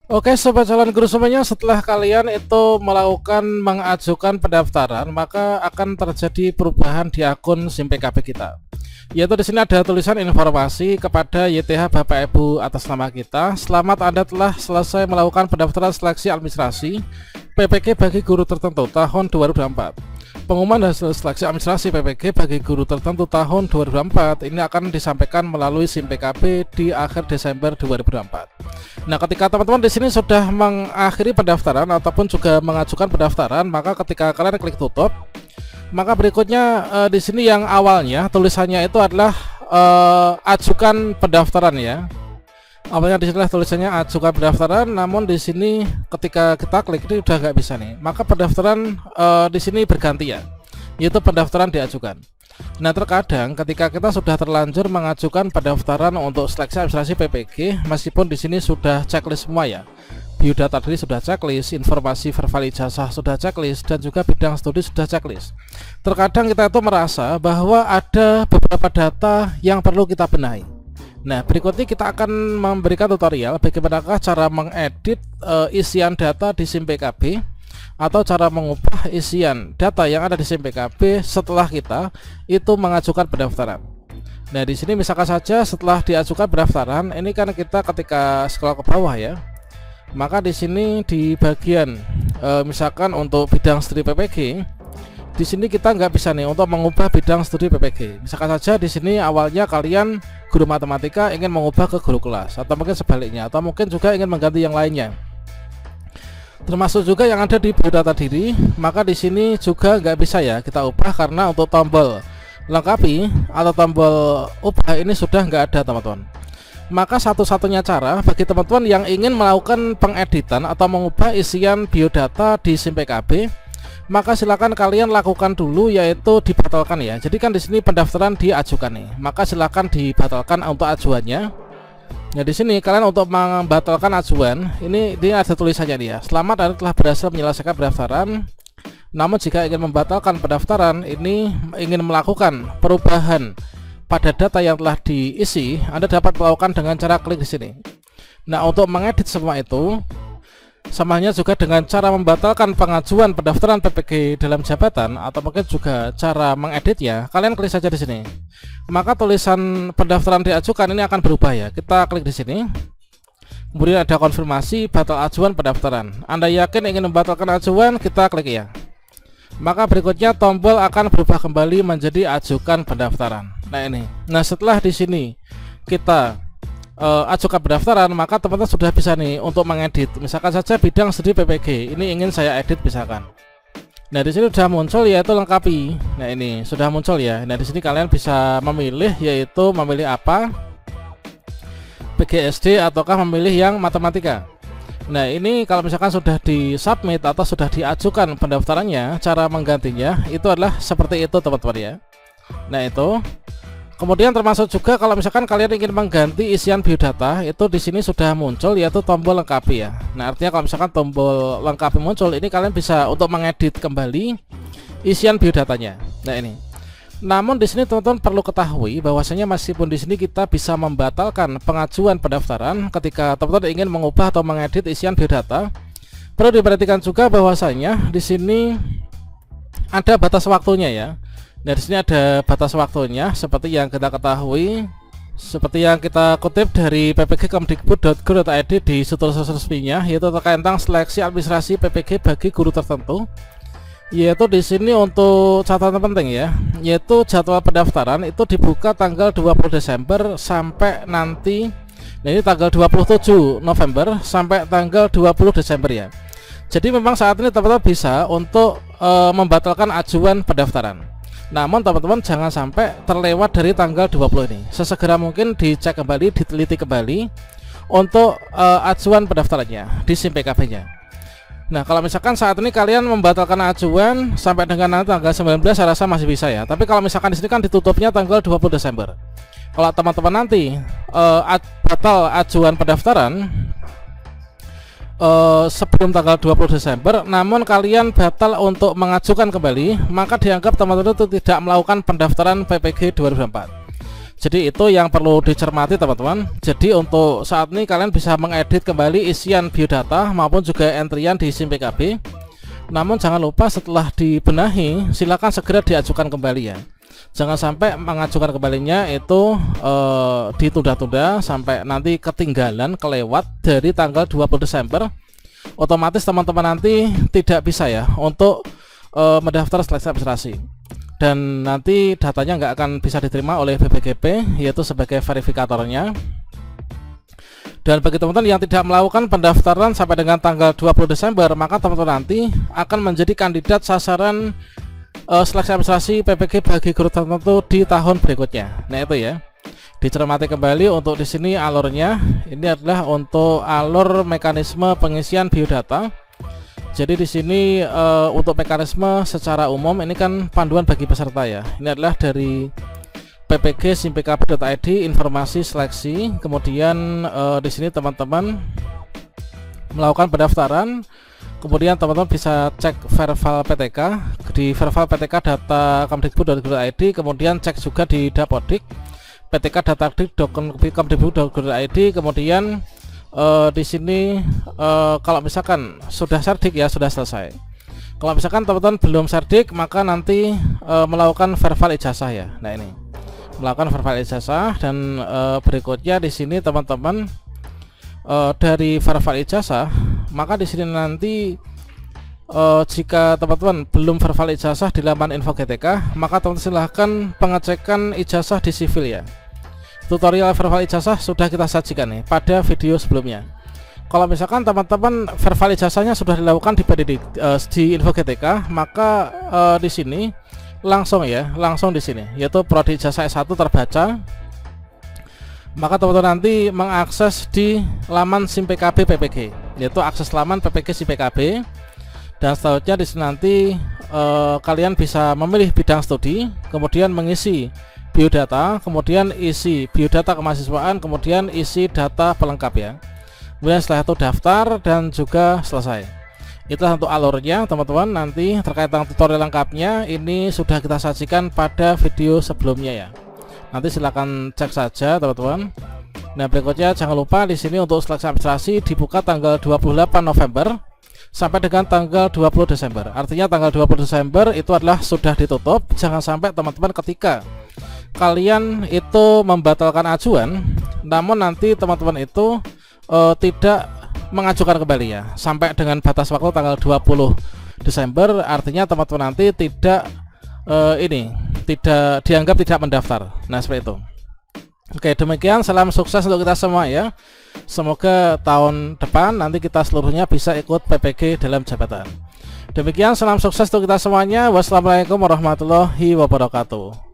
Oke, sobat calon guru semuanya, setelah kalian itu melakukan mengajukan pendaftaran, maka akan terjadi perubahan di akun SIM PKB kita. Yaitu di sini ada tulisan informasi kepada YTH Bapak Ibu atas nama kita. Selamat, Anda telah selesai melakukan pendaftaran seleksi administrasi PPG bagi guru tertentu tahun 2024. Pengumuman hasil seleksi administrasi PPG bagi guru tertentu tahun 2024 ini akan disampaikan melalui SIM PKB di akhir Desember 2024. Nah, ketika teman-teman di sini sudah mengakhiri pendaftaran ataupun juga mengajukan pendaftaran, maka ketika kalian klik tutup, maka berikutnya di sini yang awalnya tulisannya itu adalah ajukan pendaftaran ya. Awalnya di sini tulisannya ajukan pendaftaran, namun di sini ketika kita klik ini udah nggak bisa nih. Maka pendaftaran di sini berganti ya, yaitu pendaftaran diajukan. Nah, terkadang ketika kita sudah terlanjur mengajukan pendaftaran untuk seleksi administrasi PPG, meskipun di sini sudah checklist semua ya, biodata diri sudah checklist, informasi verbal ijazah sudah checklist, dan juga bidang studi sudah checklist. Terkadang kita itu merasa bahwa ada beberapa data yang perlu kita benahi. Nah, berikutnya kita akan memberikan tutorial bagaimanakah cara mengedit isian data di SIM PKB atau cara mengubah isian data yang ada di SIM PKB setelah kita itu mengajukan pendaftaran. Nah, di sini misalkan saja setelah diajukan pendaftaran, ini kan kita ketika scroll ke bawah ya, maka di sini di bagian misalkan untuk bidang studi PPG, di sini kita nggak bisa nih untuk mengubah bidang studi PPG. Misalkan saja di sini awalnya kalian guru matematika ingin mengubah ke guru kelas, atau mungkin sebaliknya, atau mungkin juga ingin mengganti yang lainnya. Termasuk juga yang ada di biodata diri, maka di sini juga nggak bisa ya kita ubah karena untuk tombol lengkapi atau tombol ubah ini sudah nggak ada teman-teman. Maka satu-satunya cara bagi teman-teman yang ingin melakukan pengeditan atau mengubah isian biodata di SIM PKB, maka silakan kalian lakukan dulu, yaitu dibatalkan ya. Jadi kan di sini pendaftaran diajukan nih, maka silakan dibatalkan untuk ajuannya. Nah, di sini kalian untuk membatalkan ajuan ini ada tulisannya dia. Selamat, Anda telah berhasil menyelesaikan pendaftaran. Namun jika ingin membatalkan pendaftaran, ini ingin melakukan perubahan pada data yang telah diisi, Anda dapat melakukan dengan cara klik di sini. Nah, untuk mengedit semua itu samanya juga dengan cara membatalkan pengajuan pendaftaran PPG dalam jabatan, atau mungkin juga cara mengeditnya, kalian klik saja di sini. Maka tulisan pendaftaran diajukan ini akan berubah ya. Kita klik di sini. Kemudian ada konfirmasi batal ajuan pendaftaran. Anda yakin ingin membatalkan ajuan? Kita klik ya. Maka berikutnya tombol akan berubah kembali menjadi ajukan pendaftaran. Nah, ini. Nah, setelah di sini kita ajukan pendaftaran, maka teman-teman sudah bisa nih untuk mengedit. Misalkan saja bidang studi PPG ini ingin saya edit misalkan. Nah, di sini sudah muncul yaitu lengkapi. Nah, ini sudah muncul ya. Nah, di sini kalian bisa memilih, yaitu memilih apa, PGSD ataukah memilih yang matematika. Nah, ini kalau misalkan sudah di submit atau sudah diajukan pendaftarannya, cara menggantinya itu adalah seperti itu teman-teman ya. Nah, itu. Kemudian termasuk juga kalau misalkan kalian ingin mengganti isian biodata, itu di sini sudah muncul yaitu tombol lengkapi ya. Nah, artinya kalau misalkan tombol lengkapi muncul, ini kalian bisa untuk mengedit kembali isian biodatanya. Nah, ini. Namun di sini teman-teman perlu ketahui bahwasanya meskipun di sini kita bisa membatalkan pengajuan pendaftaran ketika teman-teman ingin mengubah atau mengedit isian biodata, perlu diperhatikan juga bahwasanya di sini ada batas waktunya ya. Nah, di sini ada batas waktunya seperti yang kita ketahui, seperti yang kita kutip dari ppg.kemdikbud.go.id di situs resminya, yaitu terkait tentang seleksi administrasi PPG bagi guru tertentu. Yaitu di sini untuk catatan penting ya, yaitu jadwal pendaftaran itu dibuka tanggal 20 Desember sampai nanti, nah ini tanggal 27 November sampai tanggal 20 Desember ya. Jadi memang saat ini teman-teman bisa untuk membatalkan ajuan pendaftaran. Namun teman-teman jangan sampai terlewat dari tanggal 20 ini. Sesegera mungkin dicek kembali, diteliti kembali untuk ajuan pendaftarannya di SIM PKB-nya. Nah, kalau misalkan saat ini kalian membatalkan ajuan sampai dengan nanti tanggal 19, saya rasa masih bisa ya. Tapi kalau misalkan di sini kan ditutupnya tanggal 20 Desember. Kalau teman-teman nanti batal ajuan pendaftaran sebelum tanggal 20 Desember, namun kalian batal untuk mengajukan kembali, maka dianggap teman-teman itu tidak melakukan pendaftaran PPG 2024. Jadi itu yang perlu dicermati teman-teman. Jadi untuk saat ini kalian bisa mengedit kembali isian biodata maupun juga entrian di SIM PKB. Namun jangan lupa setelah dibenahi silakan segera diajukan kembali ya. Jangan sampai mengajukan kembalinya itu ditunda-tunda sampai nanti ketinggalan kelewat dari tanggal 20 Desember. Otomatis teman-teman nanti tidak bisa ya untuk mendaftar seleksi administrasi. Dan nanti datanya nggak akan bisa diterima oleh BPKB yaitu sebagai verifikatornya. Dan bagi teman-teman yang tidak melakukan pendaftaran sampai dengan tanggal 20 Desember, maka teman-teman nanti akan menjadi kandidat sasaran seleksi administrasi PPG bagi guru tertentu di tahun berikutnya. Nah itu ya, dicermati kembali untuk di sini alurnya. Ini adalah untuk alur mekanisme pengisian biodata. Jadi di sini untuk mekanisme secara umum ini kan panduan bagi peserta ya. Ini adalah dari ppg simpkb.id informasi seleksi. Kemudian di sini teman-teman melakukan pendaftaran. Kemudian teman-teman bisa cek Verval PTK di Verval PTK data kemdikbud.go.id. Kemudian cek juga di Dapodik PTK data kemdikbud.go.id. Kemudian di sini kalau misalkan sudah serdik ya sudah selesai. Kalau misalkan teman-teman belum serdik maka nanti melakukan verval ijazah ya. Nah ini melakukan verval ijazah dan berikutnya di sini teman-teman dari verval ijazah maka di sini nanti jika teman-teman belum verval ijazah di laman info GTK maka teman-teman silahkan pengecekan ijazah di sivil ya. Tutorial verval ijazah sudah kita sajikan nih pada video sebelumnya. Kalau misalkan teman-teman verval ijazahnya sudah dilakukan di info GTK, maka di sini langsung di sini yaitu prodi ijazah S1 terbaca. Maka teman-teman nanti mengakses di laman SIM PKB PPG, yaitu akses laman PPG SIM PKB. Dan selanjutnya di sini nanti kalian bisa memilih bidang studi, kemudian mengisi biodata, kemudian isi biodata kemahasiswaan, kemudian isi data pelengkap ya. Kemudian setelah itu daftar dan juga selesai. Itulah untuk alurnya teman-teman. Nanti terkait dengan tutorial lengkapnya ini sudah kita sajikan pada video sebelumnya ya. Nanti silakan cek saja teman-teman. Nah berikutnya jangan lupa di sini untuk seleksi administrasi dibuka tanggal 28 November sampai dengan tanggal 20 Desember. Artinya tanggal 20 Desember itu adalah sudah ditutup. Jangan sampai teman-teman ketika kalian itu membatalkan ajuan namun nanti teman-teman itu tidak mengajukan kembali ya sampai dengan batas waktu tanggal 20 Desember. Artinya teman-teman nanti tidak tidak dianggap tidak mendaftar. Nah seperti itu. Oke, demikian salam sukses untuk kita semua ya. Semoga tahun depan nanti kita seluruhnya bisa ikut PPG dalam jabatan. Demikian salam sukses untuk kita semuanya. Wassalamualaikum warahmatullahi wabarakatuh.